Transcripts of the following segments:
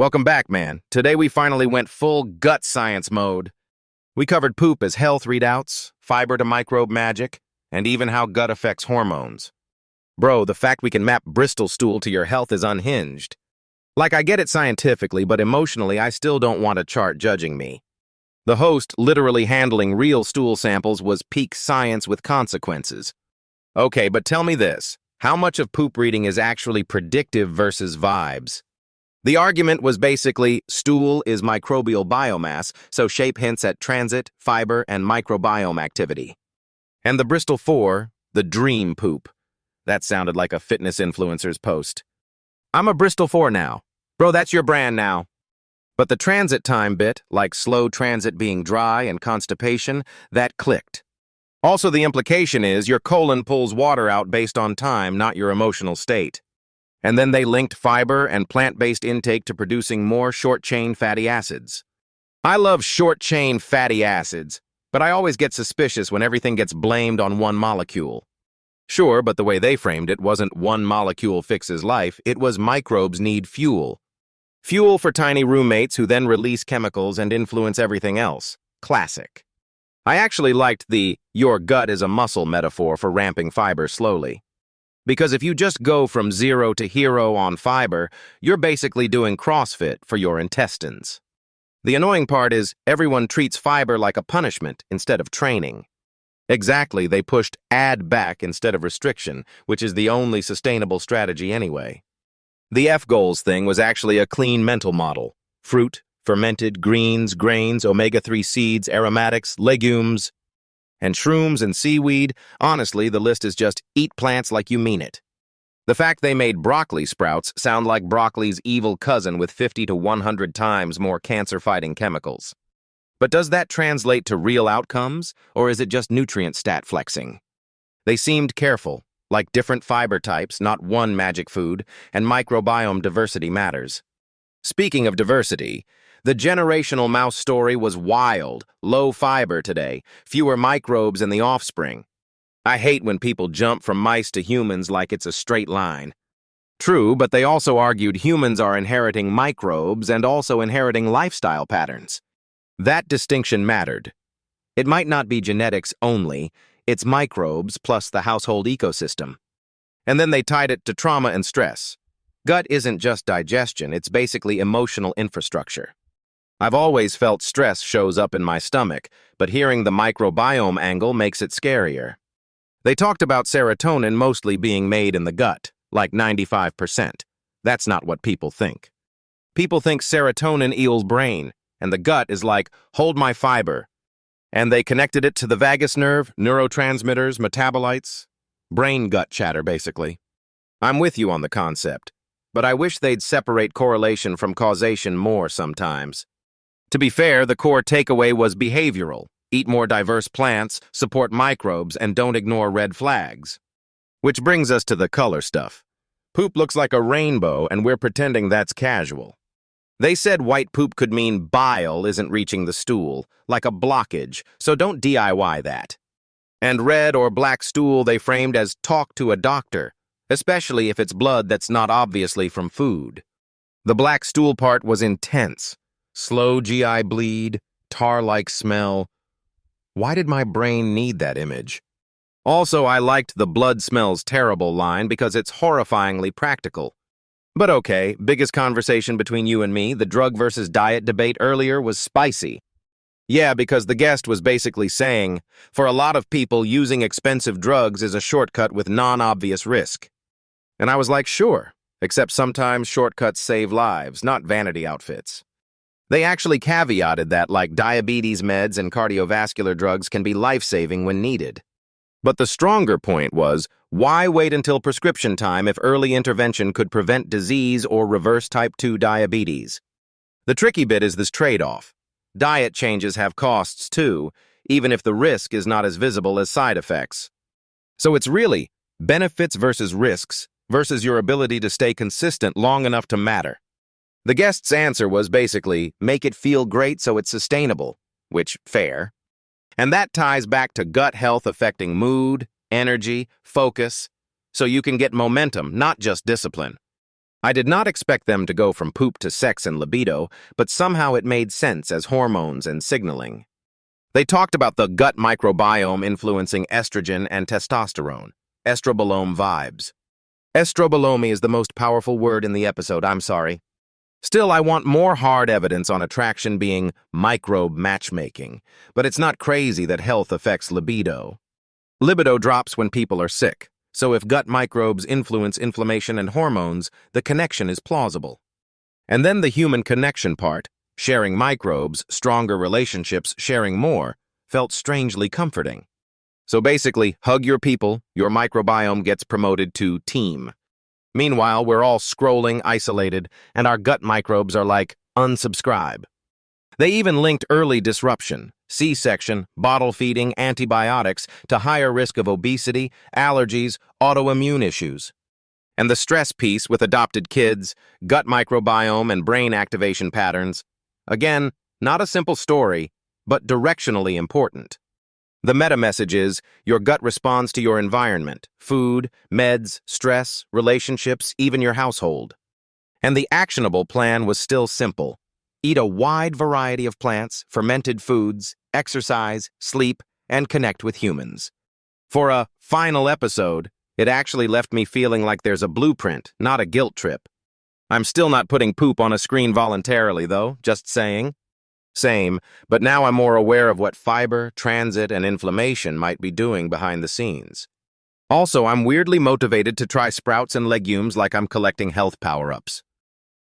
Welcome back, man. Today we finally went full gut science mode. We covered poop as health readouts, fiber to microbe magic, and even how gut affects hormones. Bro, the fact we can map Bristol stool to your health is unhinged. Like, I get it scientifically, but emotionally I still don't want a chart judging me. The host literally handling real stool samples was peak science with consequences. Okay, but tell me this. How much of poop reading is actually predictive versus vibes? The argument was basically stool is microbial biomass, so shape hints at transit, fiber, and microbiome activity. And the Bristol 4, the dream poop. That sounded like a fitness influencer's post. I'm a Bristol 4 now. Bro, that's your brand now. But the transit time bit, like slow transit being dry and constipation, that clicked. Also, the implication is your colon pulls water out based on time, not your emotional state. And then they linked fiber and plant-based intake to producing more short-chain fatty acids. I love short-chain fatty acids, but I always get suspicious when everything gets blamed on one molecule. Sure, but the way they framed it wasn't one molecule fixes life, it was microbes need fuel. Fuel for tiny roommates who then release chemicals and influence everything else. Classic. I actually liked the your gut is a muscle metaphor for ramping fiber slowly. Because if you just go from 0 to hero on fiber, you're basically doing CrossFit for your intestines. The annoying part is everyone treats fiber like a punishment instead of training. Exactly, they pushed add back instead of restriction, which is the only sustainable strategy anyway. The F-goals thing was actually a clean mental model. Fruit, fermented greens, grains, omega-3 seeds, aromatics, legumes, and shrooms and seaweed. Honestly, the list is just eat plants like you mean it. The fact they made broccoli sprouts sound like broccoli's evil cousin with 50 to 100 times more cancer-fighting chemicals. But does that translate to real outcomes, or is it just nutrient stat flexing? They seemed careful, like different fiber types, not one magic food, and microbiome diversity matters. Speaking of diversity, the generational mouse story was wild, low fiber today, fewer microbes in the offspring. I hate when people jump from mice to humans like it's a straight line. True, but they also argued humans are inheriting microbes and also inheriting lifestyle patterns. That distinction mattered. It might not be genetics only, it's microbes plus the household ecosystem. And then they tied it to trauma and stress. Gut isn't just digestion, it's basically emotional infrastructure. I've always felt stress shows up in my stomach, but hearing the microbiome angle makes it scarier. They talked about serotonin mostly being made in the gut, like 95%. That's not what people think. People think serotonin equals brain, and the gut is like, hold my fiber. And they connected it to the vagus nerve, neurotransmitters, metabolites. Brain-gut chatter, basically. I'm with you on the concept, but I wish they'd separate correlation from causation more sometimes. To be fair, the core takeaway was behavioral. Eat more diverse plants, support microbes, and don't ignore red flags. Which brings us to the color stuff. Poop looks like a rainbow, and we're pretending that's casual. They said white poop could mean bile isn't reaching the stool, like a blockage, so don't DIY that. And red or black stool they framed as talk to a doctor, especially if it's blood that's not obviously from food. The black stool part was intense. Slow GI bleed, tar-like smell. Why did my brain need that image? Also, I liked the blood smells terrible line because it's horrifyingly practical. But okay, biggest conversation between you and me, the drug versus diet debate earlier was spicy. Yeah, because the guest was basically saying, for a lot of people, using expensive drugs is a shortcut with non-obvious risk. And I was like, sure, except sometimes shortcuts save lives, not vanity outfits. They actually caveated that like diabetes meds and cardiovascular drugs can be life-saving when needed. But the stronger point was, why wait until prescription time if early intervention could prevent disease or reverse type 2 diabetes? The tricky bit is this trade-off. Diet changes have costs too, even if the risk is not as visible as side effects. So it's really benefits versus risks versus your ability to stay consistent long enough to matter. The guest's answer was basically, make it feel great so it's sustainable, which, fair. And that ties back to gut health affecting mood, energy, focus, so you can get momentum, not just discipline. I did not expect them to go from poop to sex and libido, but somehow it made sense as hormones and signaling. They talked about the gut microbiome influencing estrogen and testosterone, estrobolome vibes. Estrobolome is the most powerful word in the episode, I'm sorry. Still, I want more hard evidence on attraction being microbe matchmaking, but it's not crazy that health affects libido. Libido drops when people are sick, so if gut microbes influence inflammation and hormones, the connection is plausible. And then the human connection part, sharing microbes, stronger relationships, sharing more, felt strangely comforting. So basically, hug your people, your microbiome gets promoted to team. Meanwhile, we're all scrolling, isolated, and our gut microbes are like, unsubscribe. They even linked early disruption, C-section, bottle feeding, antibiotics, to higher risk of obesity, allergies, autoimmune issues. And the stress piece with adopted kids, gut microbiome, and brain activation patterns. Again, not a simple story, but directionally important. The meta-message is, your gut responds to your environment, food, meds, stress, relationships, even your household. And the actionable plan was still simple. Eat a wide variety of plants, fermented foods, exercise, sleep, and connect with humans. For a final episode, it actually left me feeling like there's a blueprint, not a guilt trip. I'm still not putting poop on a screen voluntarily, though, just saying. Same, but now I'm more aware of what fiber, transit, and inflammation might be doing behind the scenes. Also, I'm weirdly motivated to try sprouts and legumes like I'm collecting health power-ups.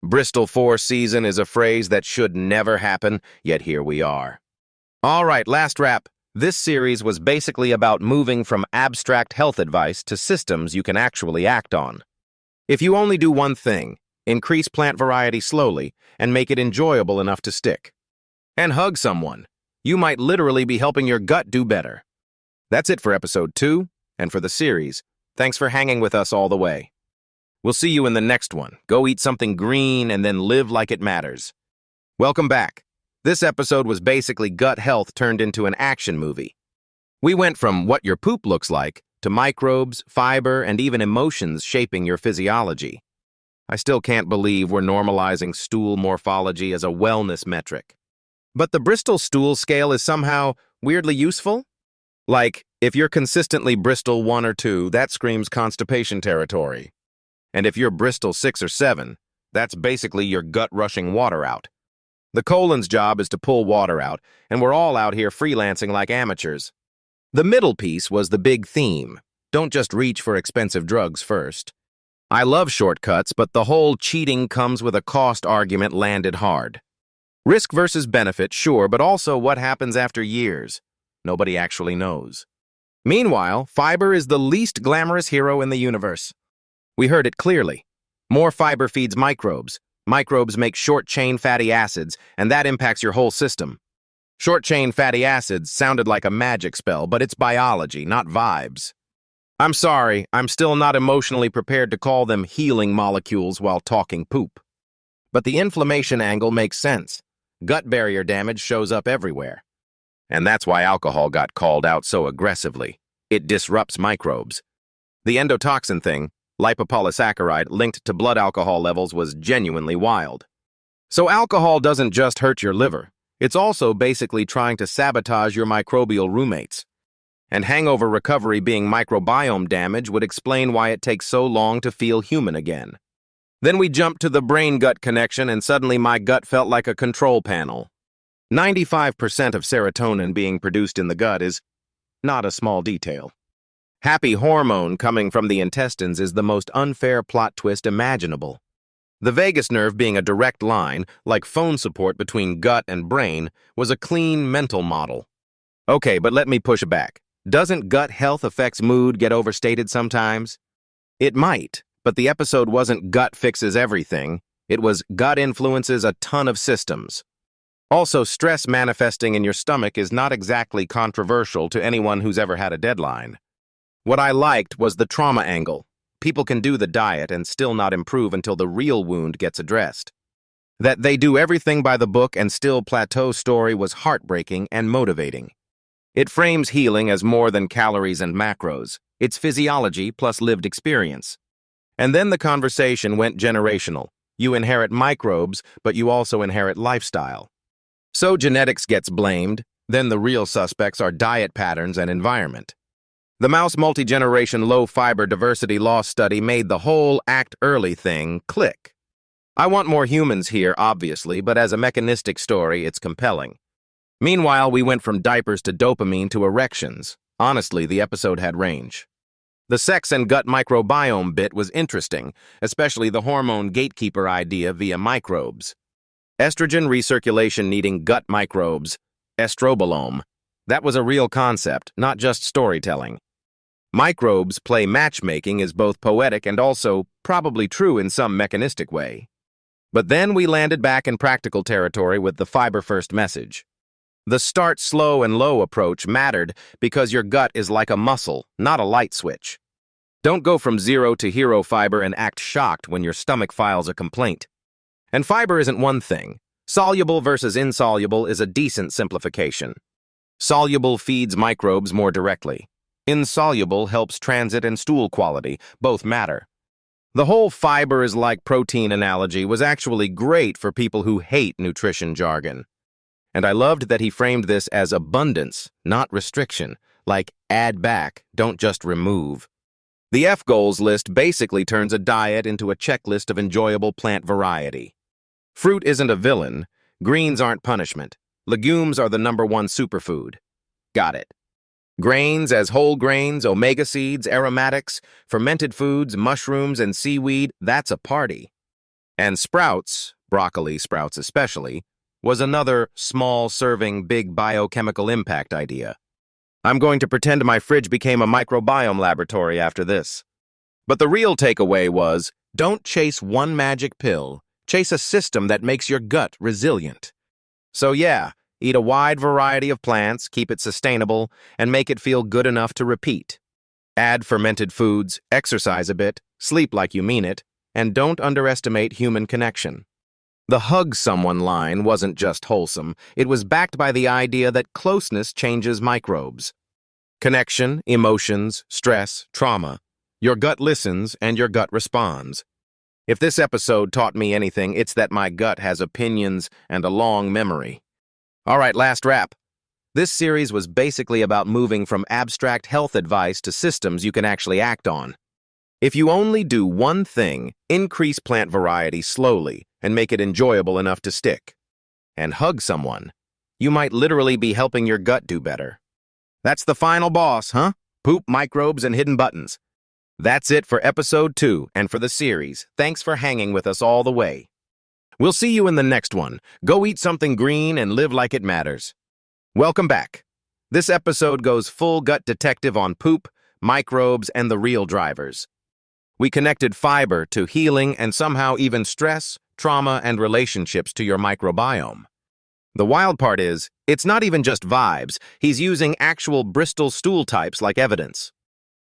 Bristol 4 season is a phrase that should never happen, yet here we are. All right, last wrap. This series was basically about moving from abstract health advice to systems you can actually act on. If you only do one thing, increase plant variety slowly and make it enjoyable enough to stick. And hug someone. You might literally be helping your gut do better. That's it for episode 2, and for the series. Thanks for hanging with us all the way. We'll see you in the next one. Go eat something green and then live like it matters. Welcome back. This episode was basically gut health turned into an action movie. We went from what your poop looks like to microbes, fiber, and even emotions shaping your physiology. I still can't believe we're normalizing stool morphology as a wellness metric. But the Bristol stool scale is somehow weirdly useful? Like, if you're consistently Bristol 1 or 2, that screams constipation territory. And if you're Bristol 6 or 7, that's basically your gut rushing water out. The colon's job is to pull water out, and we're all out here freelancing like amateurs. The middle piece was the big theme. Don't just reach for expensive drugs first. I love shortcuts, but the whole cheating comes with a cost argument landed hard. Risk versus benefit, sure, but also what happens after years. Nobody actually knows. Meanwhile, fiber is the least glamorous hero in the universe. We heard it clearly. More fiber feeds microbes. Microbes make short-chain fatty acids, and that impacts your whole system. Short-chain fatty acids sounded like a magic spell, but it's biology, not vibes. I'm sorry, I'm still not emotionally prepared to call them healing molecules while talking poop. But the inflammation angle makes sense. Gut barrier damage shows up everywhere. And that's why alcohol got called out so aggressively. It disrupts microbes. The endotoxin thing, lipopolysaccharide linked to blood alcohol levels, was genuinely wild. So alcohol doesn't just hurt your liver. It's also basically trying to sabotage your microbial roommates. And hangover recovery being microbiome damage would explain why it takes so long to feel human again. Then we jumped to the brain-gut connection, and suddenly my gut felt like a control panel. 95% of serotonin being produced in the gut is not a small detail. Happy hormone coming from the intestines is the most unfair plot twist imaginable. The vagus nerve being a direct line, like phone support between gut and brain, was a clean mental model. Okay, but let me push back. Doesn't gut health affects mood get overstated sometimes? It might. But the episode wasn't gut fixes everything. It was gut influences a ton of systems. Also, stress manifesting in your stomach is not exactly controversial to anyone who's ever had a deadline. What I liked was the trauma angle. People can do the diet and still not improve until the real wound gets addressed. That they do everything by the book and still plateau story was heartbreaking and motivating. It frames healing as more than calories and macros. It's physiology plus lived experience. And then the conversation went generational. You inherit microbes, but you also inherit lifestyle. So genetics gets blamed, then the real suspects are diet patterns and environment. The mouse multi-generation low-fiber diversity loss study made the whole act early thing click. I want more humans here, obviously, but as a mechanistic story, it's compelling. Meanwhile, we went from diapers to dopamine to erections. Honestly, the episode had range. The sex and gut microbiome bit was interesting, especially the hormone gatekeeper idea via microbes. Estrogen recirculation needing gut microbes, estrobolome. That was a real concept, not just storytelling. Microbes play matchmaking is both poetic and also probably true in some mechanistic way. But then we landed back in practical territory with the fiber-first message. The start slow and low approach mattered because your gut is like a muscle, not a light switch. Don't go from zero to hero fiber and act shocked when your stomach files a complaint. And fiber isn't one thing. Soluble versus insoluble is a decent simplification. Soluble feeds microbes more directly. Insoluble helps transit and stool quality. Both matter. The whole fiber is like protein analogy was actually great for people who hate nutrition jargon. And I loved that he framed this as abundance, not restriction, like add back, don't just remove. The F-goals list basically turns a diet into a checklist of enjoyable plant variety. Fruit isn't a villain, greens aren't punishment, legumes are the #1 superfood. Got it. Grains as whole grains, omega seeds, aromatics, fermented foods, mushrooms, and seaweed, that's a party. And sprouts, broccoli sprouts especially, was another small serving big biochemical impact idea. I'm going to pretend my fridge became a microbiome laboratory after this. But the real takeaway was, don't chase one magic pill, chase a system that makes your gut resilient. So yeah, eat a wide variety of plants, keep it sustainable, and make it feel good enough to repeat. Add fermented foods, exercise a bit, sleep like you mean it, and don't underestimate human connection. The hug someone line wasn't just wholesome, it was backed by the idea that closeness changes microbes. Connection, emotions, stress, trauma. Your gut listens and your gut responds. If this episode taught me anything, it's that my gut has opinions and a long memory. All right, last wrap. This series was basically about moving from abstract health advice to systems you can actually act on. If you only do one thing, increase plant variety slowly and make it enjoyable enough to stick. And hug someone. You might literally be helping your gut do better. That's the final boss, huh? Poop, microbes, and hidden buttons. That's it for episode 2 and for the series. Thanks for hanging with us all the way. We'll see you in the next one. Go eat something green and live like it matters. Welcome back. This episode goes full gut detective on poop, microbes, and the real drivers. We connected fiber to healing and somehow even stress, trauma, and relationships to your microbiome. The wild part is, it's not even just vibes. He's using actual Bristol stool types like evidence.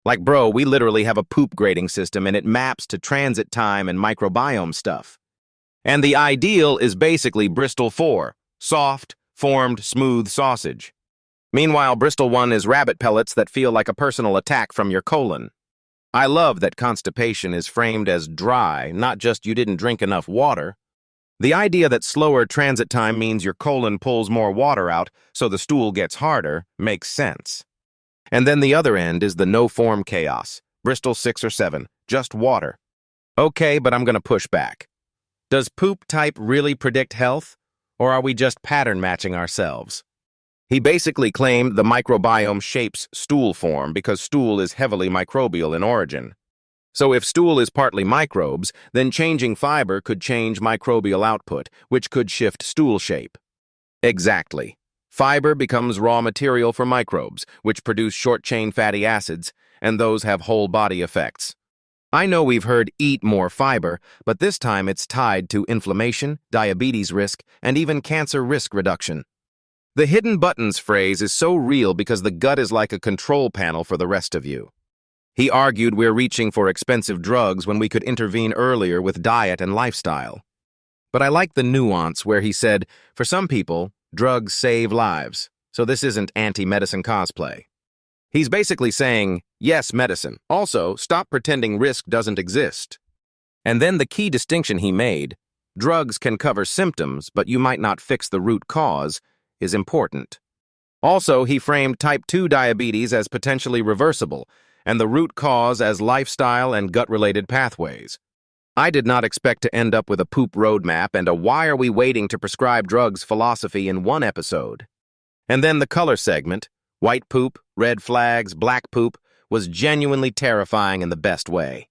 Like, bro, we literally have a poop grading system and it maps to transit time and microbiome stuff. And the ideal is basically Bristol 4, soft, formed, smooth sausage. Meanwhile, Bristol 1 is rabbit pellets that feel like a personal attack from your colon. I love that constipation is framed as dry, not just you didn't drink enough water. The idea that slower transit time means your colon pulls more water out, so the stool gets harder, makes sense. And then the other end is the no-form chaos. Bristol 6 or 7, just water. Okay, but I'm going to push back. Does poop type really predict health, or are we just pattern matching ourselves? He basically claimed the microbiome shapes stool form because stool is heavily microbial in origin. So if stool is partly microbes, then changing fiber could change microbial output, which could shift stool shape. Exactly. Fiber becomes raw material for microbes, which produce short-chain fatty acids, and those have whole-body effects. I know we've heard eat more fiber, but this time it's tied to inflammation, diabetes risk, and even cancer risk reduction. The hidden buttons phrase is so real because the gut is like a control panel for the rest of you. He argued we're reaching for expensive drugs when we could intervene earlier with diet and lifestyle. But I like the nuance where he said, for some people, drugs save lives, so this isn't anti-medicine cosplay. He's basically saying, yes, medicine. Also, stop pretending risk doesn't exist. And then the key distinction he made, drugs can cover symptoms, but you might not fix the root cause, is important. Also, he framed type 2 diabetes as potentially reversible, and the root cause as lifestyle and gut-related pathways. I did not expect to end up with a poop roadmap and a why are we waiting to prescribe drugs philosophy in one episode. And then the color segment, white poop, red flags, black poop, was genuinely terrifying in the best way.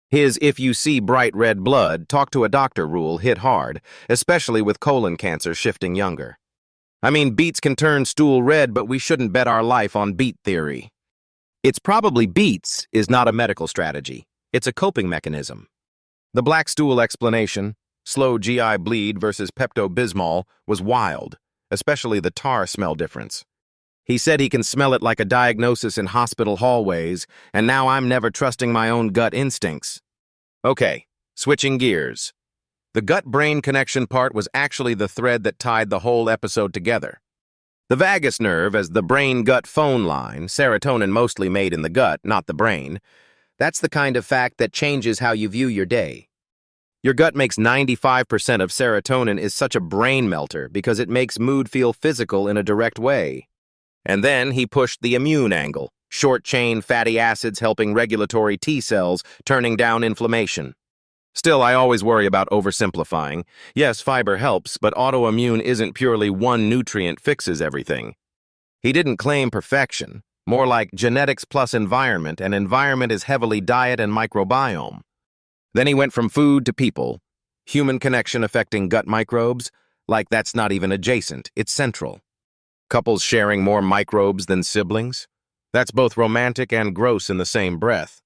His if you see bright red blood, talk to a doctor rule hit hard, especially with colon cancer shifting younger. I mean, beets can turn stool red, but we shouldn't bet our life on beet theory. It's probably beets is not a medical strategy. It's a coping mechanism. The black stool explanation, slow GI bleed versus Pepto-Bismol, was wild, especially the tar smell difference. He said he can smell it like a diagnosis in hospital hallways, and now I'm never trusting my own gut instincts. Okay, switching gears. The gut-brain connection part was actually the thread that tied the whole episode together. The vagus nerve as the brain-gut phone line, serotonin mostly made in the gut, not the brain. That's the kind of fact that changes how you view your day. Your gut makes 95% of serotonin is such a brain melter because it makes mood feel physical in a direct way. And then he pushed the immune angle, short-chain fatty acids helping regulatory T cells, turning down inflammation. Still, I always worry about oversimplifying. Yes, fiber helps, but autoimmune isn't purely one nutrient fixes everything. He didn't claim perfection, more like genetics plus environment, and environment is heavily diet and microbiome. Then he went from food to people, human connection affecting gut microbes, like that's not even adjacent, it's central. Couples sharing more microbes than siblings? That's both romantic and gross in the same breath.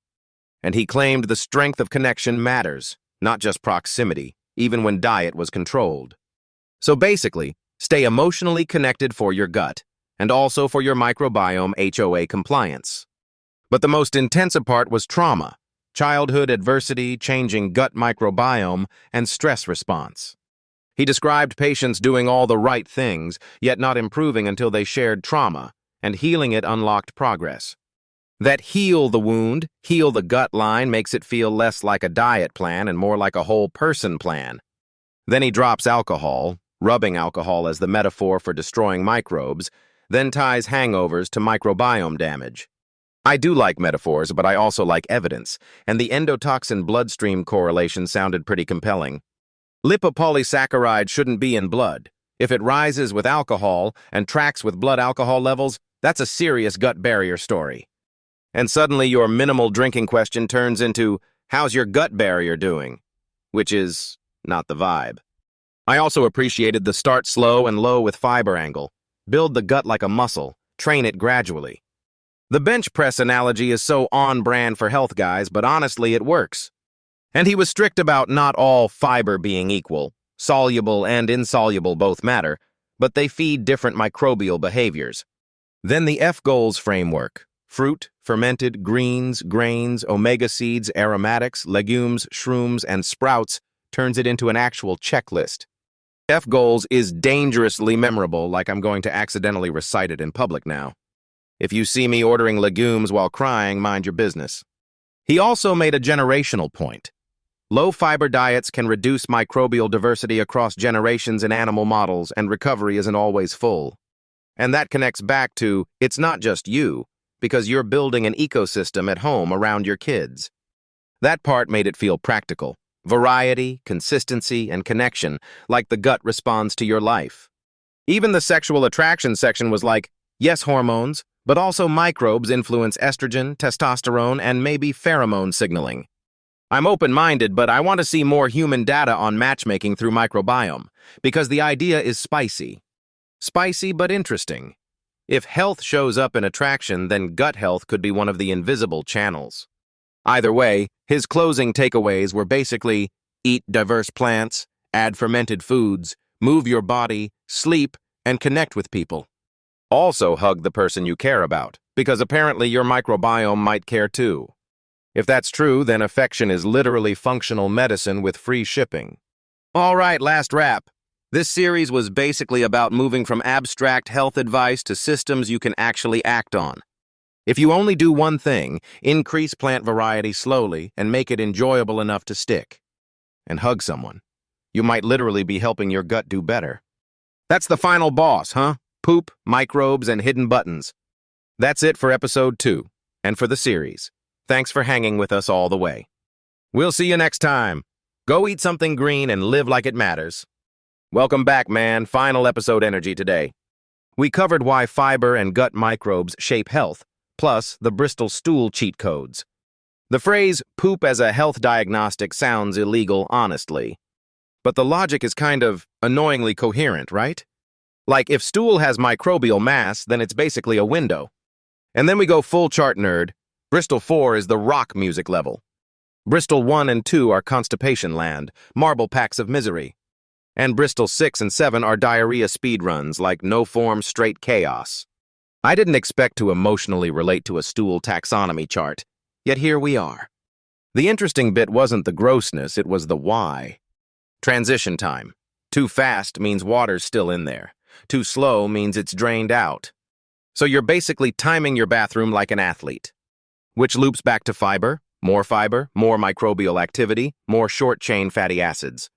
And he claimed the strength of connection matters, not just proximity, even when diet was controlled. So basically, stay emotionally connected for your gut, and also for your microbiome HOA compliance. But the most intensive part was trauma, childhood adversity, changing gut microbiome, and stress response. He described patients doing all the right things, yet not improving until they shared trauma, and healing it unlocked progress. That heal the wound, heal the gut line makes it feel less like a diet plan and more like a whole person plan. Then he drops alcohol, rubbing alcohol as the metaphor for destroying microbes, then ties hangovers to microbiome damage. I do like metaphors, but I also like evidence, and the endotoxin bloodstream correlation sounded pretty compelling. Lipopolysaccharide shouldn't be in blood. If it rises with alcohol and tracks with blood alcohol levels, that's a serious gut barrier story. And suddenly your minimal drinking question turns into, how's your gut barrier doing? Which is not the vibe. I also appreciated the start slow and low with fiber angle. Build the gut like a muscle, train it gradually. The bench press analogy is so on-brand for health guys, but honestly it works. And he was strict about not all fiber being equal. Soluble and insoluble both matter, but they feed different microbial behaviors. Then the F-Goals framework. Fruit, fermented, greens, grains, omega seeds, aromatics, legumes, shrooms, and sprouts turns it into an actual checklist. F-Goals is dangerously memorable, like I'm going to accidentally recite it in public now. If you see me ordering legumes while crying, mind your business. He also made a generational point. Low-fiber diets can reduce microbial diversity across generations in animal models, and recovery isn't always full. And that connects back to, it's not just you, because you're building an ecosystem at home around your kids. That part made it feel practical. Variety, consistency, and connection, like the gut responds to your life. Even the sexual attraction section was like, yes, hormones, but also microbes influence estrogen, testosterone, and maybe pheromone signaling. I'm open-minded, but I want to see more human data on matchmaking through microbiome, because the idea is spicy. Spicy but interesting. If health shows up in attraction, then gut health could be one of the invisible channels. Either way, his closing takeaways were basically, eat diverse plants, add fermented foods, move your body, sleep, and connect with people. Also hug the person you care about, because apparently your microbiome might care too. If that's true, then affection is literally functional medicine with free shipping. All right, last wrap. This series was basically about moving from abstract health advice to systems you can actually act on. If you only do one thing, increase plant variety slowly and make it enjoyable enough to stick. and hug someone. You might literally be helping your gut do better. That's the final boss, huh? Poop, microbes, and hidden buttons. That's it for episode 2, and for the series. Thanks for hanging with us all the way. We'll see you next time. Go eat something green and live like it matters. Welcome back, man. Final episode energy today. We covered why fiber and gut microbes shape health, plus the Bristol stool cheat codes. The phrase, poop as a health diagnostic, sounds illegal, honestly. But the logic is kind of annoyingly coherent, right? Like, if stool has microbial mass, then it's basically a window. And then we go full chart nerd. Bristol 4 is the rock music level. Bristol 1 and 2 are constipation land, marble packs of misery. And Bristol 6 and 7 are diarrhea speedruns, like no-form straight chaos. I didn't expect to emotionally relate to a stool taxonomy chart, yet here we are. The interesting bit wasn't the grossness, it was the why. Transition time. Too fast means water's still in there. Too slow means it's drained out. So you're basically timing your bathroom like an athlete. Which loops back to fiber, more microbial activity, more short-chain fatty acids.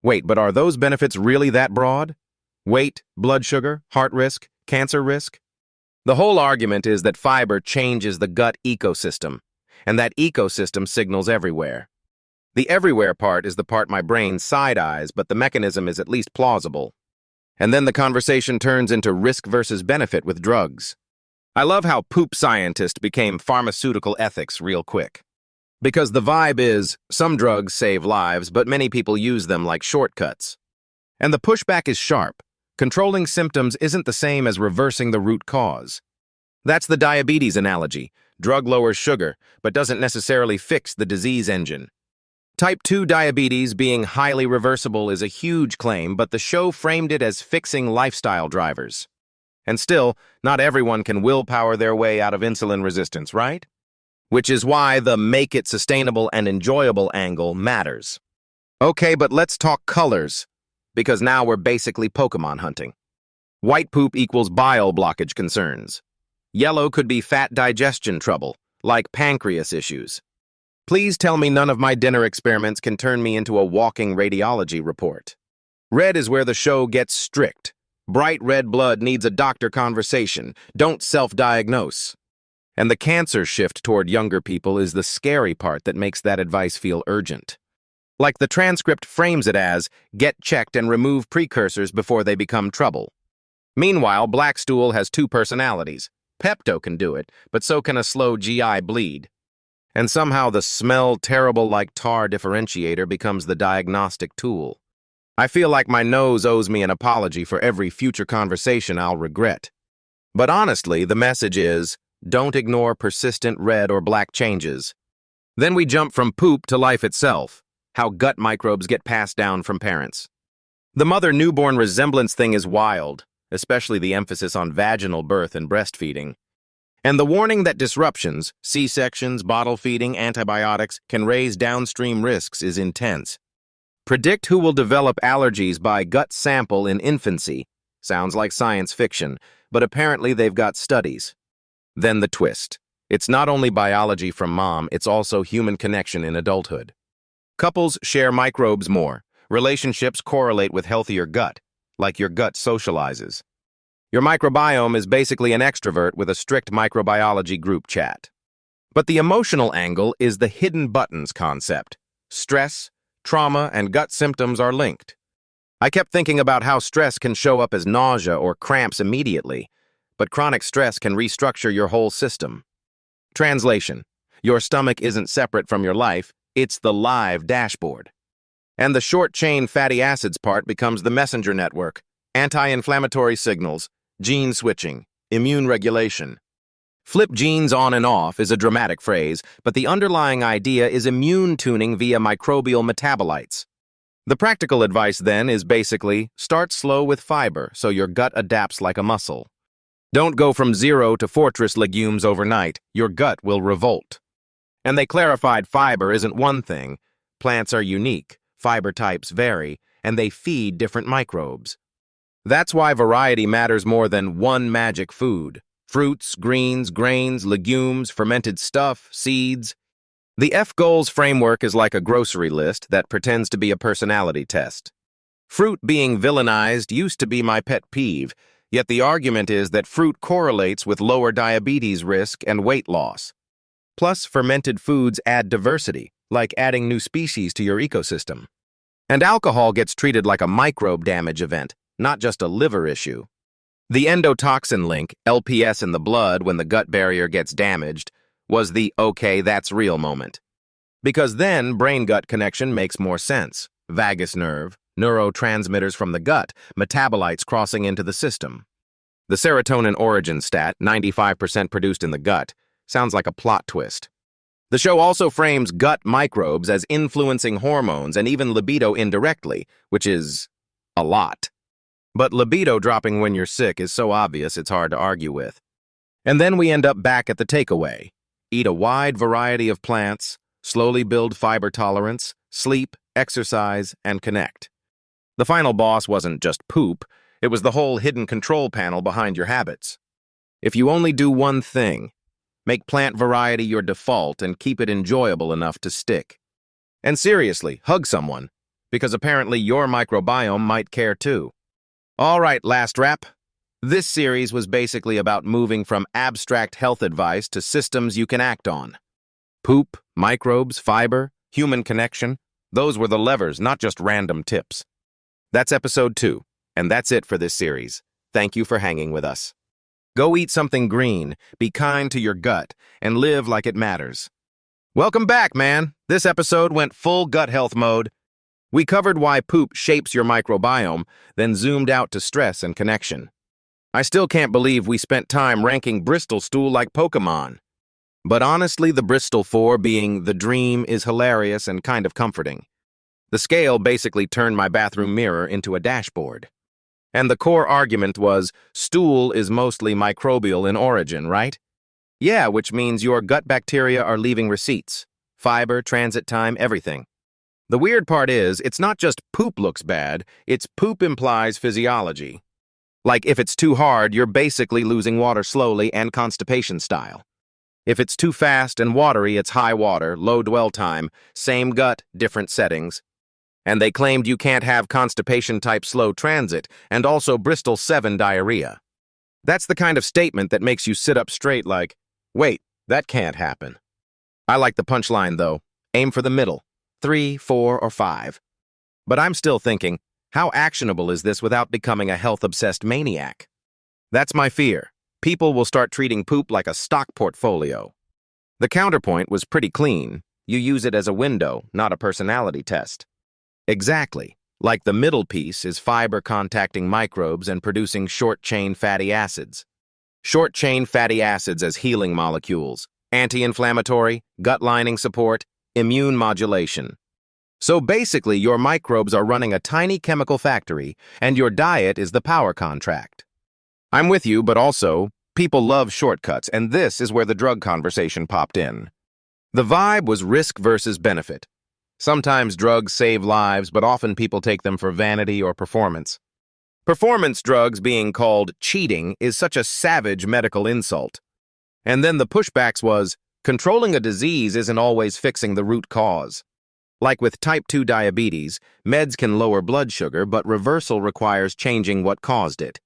Wait, but are those benefits really that broad? Weight, blood sugar, heart risk, cancer risk? The whole argument is that fiber changes the gut ecosystem, and that ecosystem signals everywhere. The everywhere part is the part my brain side-eyes, but the mechanism is at least plausible. And then the conversation turns into risk versus benefit with drugs. I love how poop scientist became pharmaceutical ethics real quick. Because the vibe is, some drugs save lives, but many people use them like shortcuts. And the pushback is sharp. Controlling symptoms isn't the same as reversing the root cause. That's the diabetes analogy. Drug lowers sugar, but doesn't necessarily fix the disease engine. Type 2 diabetes being highly reversible is a huge claim, but the show framed it as fixing lifestyle drivers. And still, not everyone can willpower their way out of insulin resistance, right? Which is why the make it sustainable and enjoyable angle matters. Okay, but let's talk colors, because now we're basically Pokemon hunting. White poop equals bile blockage concerns. Yellow could be fat digestion trouble, like pancreas issues. Please tell me none of my dinner experiments can turn me into a walking radiology report. Red is where the show gets strict. Bright red blood needs a doctor conversation. Don't self-diagnose. And the cancer shift toward younger people is the scary part that makes that advice feel urgent. Like the transcript frames it as, get checked and remove precursors before they become trouble. Meanwhile, black stool has 2 personalities. Pepto can do it, but so can a slow GI bleed. And somehow the smell terrible like tar differentiator becomes the diagnostic tool. I feel like my nose owes me an apology for every future conversation I'll regret. But honestly, the message is, don't ignore persistent red or black changes. Then we jump from poop to life itself, how gut microbes get passed down from parents. The mother-newborn resemblance thing is wild, especially the emphasis on vaginal birth and breastfeeding. And the warning that disruptions, C-sections, bottle feeding, antibiotics, can raise downstream risks is intense. Predict who will develop allergies by gut sample in infancy. Sounds like science fiction, but apparently they've got studies. Then the twist. It's not only biology from mom, it's also human connection in adulthood. Couples share microbes more. Relationships correlate with healthier gut, like your gut socializes. Your microbiome is basically an extrovert with a strict microbiology group chat. But the emotional angle is the hidden buttons concept. Stress, trauma, and gut symptoms are linked. I kept thinking about how stress can show up as nausea or cramps immediately, but chronic stress can restructure your whole system. Translation: your stomach isn't separate from your life, it's the live dashboard. And the short-chain fatty acids part becomes the messenger network, anti-inflammatory signals, gene switching, immune regulation. Flip genes on and off is a dramatic phrase, but the underlying idea is immune tuning via microbial metabolites. The practical advice then is basically, start slow with fiber so your gut adapts like a muscle. Don't go from 0 to fortress legumes overnight, your gut will revolt. And they clarified fiber isn't one thing. Plants are unique, fiber types vary, and they feed different microbes. That's why variety matters more than one magic food. Fruits, greens, grains, legumes, fermented stuff, seeds. The F-Goals framework is like a grocery list that pretends to be a personality test. Fruit being villainized used to be my pet peeve, yet the argument is that fruit correlates with lower diabetes risk and weight loss. Plus, fermented foods add diversity, like adding new species to your ecosystem. And alcohol gets treated like a microbe damage event, not just a liver issue. The endotoxin link, LPS in the blood when the gut barrier gets damaged, was the okay, that's real moment. Because then brain-gut connection makes more sense. Vagus nerve, neurotransmitters from the gut, metabolites crossing into the system. The serotonin origin stat, 95% produced in the gut, sounds like a plot twist. The show also frames gut microbes as influencing hormones and even libido indirectly, which is a lot. But libido dropping when you're sick is so obvious it's hard to argue with. And then we end up back at the takeaway. Eat a wide variety of plants, slowly build fiber tolerance, sleep, exercise, and connect. The final boss wasn't just poop, it was the whole hidden control panel behind your habits. If you only do one thing, make plant variety your default and keep it enjoyable enough to stick. And seriously, hug someone, because apparently your microbiome might care too. All right, last wrap. This series was basically about moving from abstract health advice to systems you can act on. Poop, microbes, fiber, human connection, those were the levers, not just random tips. That's episode 2, and that's it for this series. Thank you for hanging with us. Go eat something green, be kind to your gut, and live like it matters. Welcome back, man. This episode went full gut health mode. We covered why poop shapes your microbiome, then zoomed out to stress and connection. I still can't believe we spent time ranking Bristol stool like Pokemon. But honestly, the Bristol 4 being the dream is hilarious and kind of comforting. The scale basically turned my bathroom mirror into a dashboard. And the core argument was, stool is mostly microbial in origin, right? Yeah, which means your gut bacteria are leaving receipts. Fiber, transit time, everything. The weird part is, it's not just poop looks bad, it's poop implies physiology. Like if it's too hard, you're basically losing water slowly and constipation style. If it's too fast and watery, it's high water, low dwell time, same gut, different settings. And they claimed you can't have constipation-type slow transit and also Bristol 7 diarrhea. That's the kind of statement that makes you sit up straight like, wait, that can't happen. I like the punchline, though. Aim for the middle. 3, 4, or 5. But I'm still thinking, how actionable is this without becoming a health-obsessed maniac? That's my fear. People will start treating poop like a stock portfolio. The counterpoint was pretty clean. You use it as a window, not a personality test. Exactly. Like the middle piece is fiber contacting microbes and producing short-chain fatty acids. Short-chain fatty acids as healing molecules, anti-inflammatory, gut lining support, immune modulation. So basically, your microbes are running a tiny chemical factory, and your diet is the power contract. I'm with you, but also, people love shortcuts, and this is where the drug conversation popped in. The vibe was risk versus benefit. Sometimes drugs save lives, but often people take them for vanity or performance. Performance drugs being called cheating is such a savage medical insult. And then the pushbacks was, controlling a disease isn't always fixing the root cause. Like with type 2 diabetes, meds can lower blood sugar, but reversal requires changing what caused it.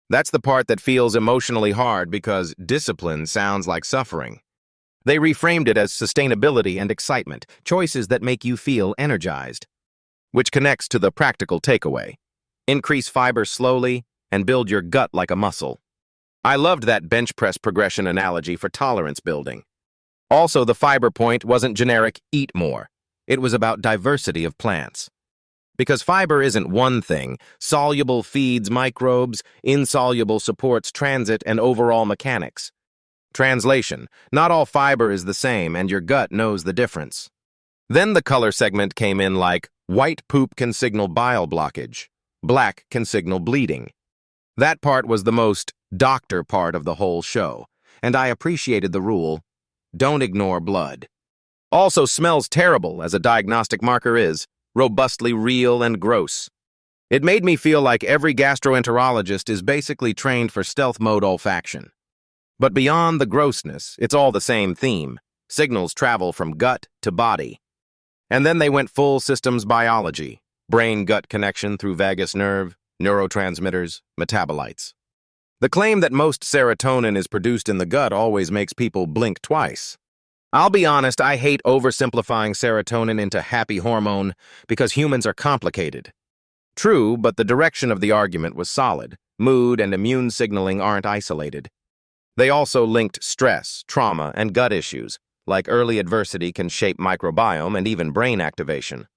That's the part that feels emotionally hard because discipline sounds like suffering. They reframed it as sustainability and excitement, choices that make you feel energized. Which connects to the practical takeaway. Increase fiber slowly and build your gut like a muscle. I loved that bench press progression analogy for tolerance building. Also, the fiber point wasn't generic eat more. It was about diversity of plants. Because fiber isn't one thing, soluble feeds microbes, insoluble supports transit and overall mechanics. Translation, not all fiber is the same and your gut knows the difference. Then the color segment came in like, white poop can signal bile blockage, black can signal bleeding. That part was the most doctor part of the whole show, and I appreciated the rule, don't ignore blood. Also smells terrible as a diagnostic marker is, robustly real and gross. It made me feel like every gastroenterologist is basically trained for stealth mode olfaction. But beyond the grossness, it's all the same theme, Signals travel from gut to body. And then they went full systems biology, brain-gut connection through vagus nerve, neurotransmitters, metabolites. The claim that most serotonin is produced in the gut always makes people blink twice. I'll be honest, I hate oversimplifying serotonin into happy hormone because humans are complicated. True, but the direction of the argument was solid. Mood and immune signaling aren't isolated. They also linked stress, trauma, and gut issues, like early adversity can shape microbiome and even brain activation.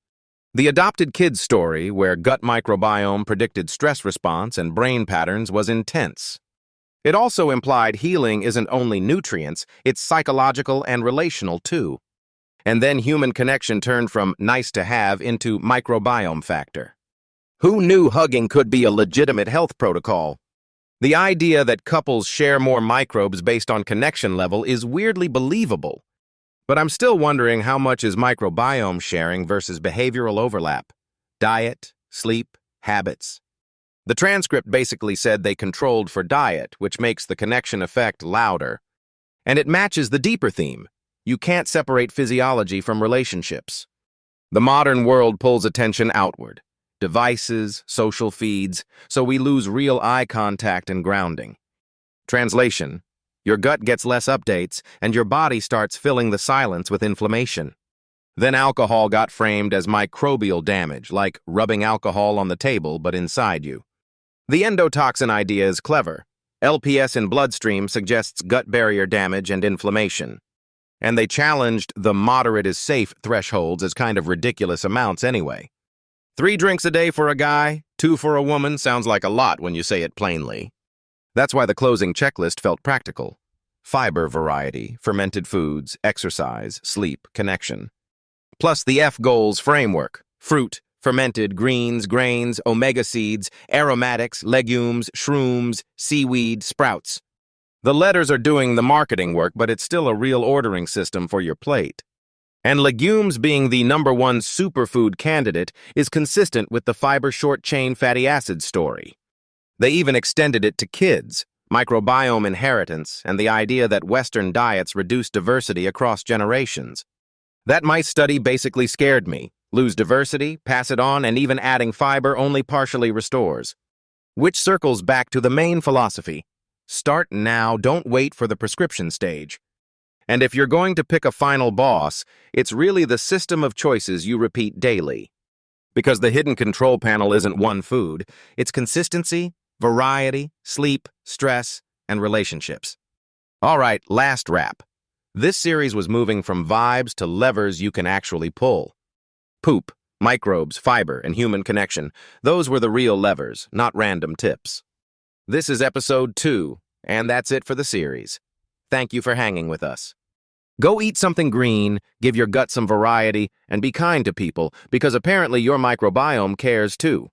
The adopted kid's story, where gut microbiome predicted stress response and brain patterns, was intense. It also implied healing isn't only nutrients, it's psychological and relational too. And then human connection turned from nice to have into microbiome factor. Who knew hugging could be a legitimate health protocol? The idea that couples share more microbes based on connection level is weirdly believable. But I'm still wondering how much is microbiome sharing versus behavioral overlap? Diet, sleep, habits. The transcript basically said they controlled for diet, which makes the connection effect louder. And it matches the deeper theme. You can't separate physiology from relationships. The modern world pulls attention outward. Devices, social feeds, so we lose real eye contact and grounding. Translation: your gut gets less updates, and your body starts filling the silence with inflammation. Then alcohol got framed as microbial damage, like rubbing alcohol on the table but inside you. The endotoxin idea is clever. LPS in bloodstream suggests gut barrier damage and inflammation. And they challenged the moderate is safe thresholds as kind of ridiculous amounts anyway. 3 drinks a day for a guy, 2 for a woman sounds like a lot when you say it plainly. That's why the closing checklist felt practical. Fiber variety, fermented foods, exercise, sleep, connection. Plus the F goals framework: fruit, fermented, greens, grains, omega seeds, aromatics, legumes, shrooms, seaweed, sprouts. The letters are doing the marketing work, but it's still a real ordering system for your plate. And legumes being the #1 superfood candidate is consistent with the fiber short-chain fatty acid story. They even extended it to kids, microbiome inheritance, and the idea that Western diets reduce diversity across generations. That mice study basically scared me. Lose diversity, pass it on, and even adding fiber only partially restores. Which circles back to the main philosophy. Start now, don't wait for the prescription stage. And if you're going to pick a final boss, it's really the system of choices you repeat daily. Because the hidden control panel isn't one food, it's consistency, variety, sleep, stress, and relationships. All right, last wrap. This series was moving from vibes to levers you can actually pull. Poop, microbes, fiber, and human connection. Those were the real levers, not random tips. This is episode 2, and that's it for the series. Thank you for hanging with us. Go eat something green, give your gut some variety, and be kind to people, because apparently your microbiome cares too.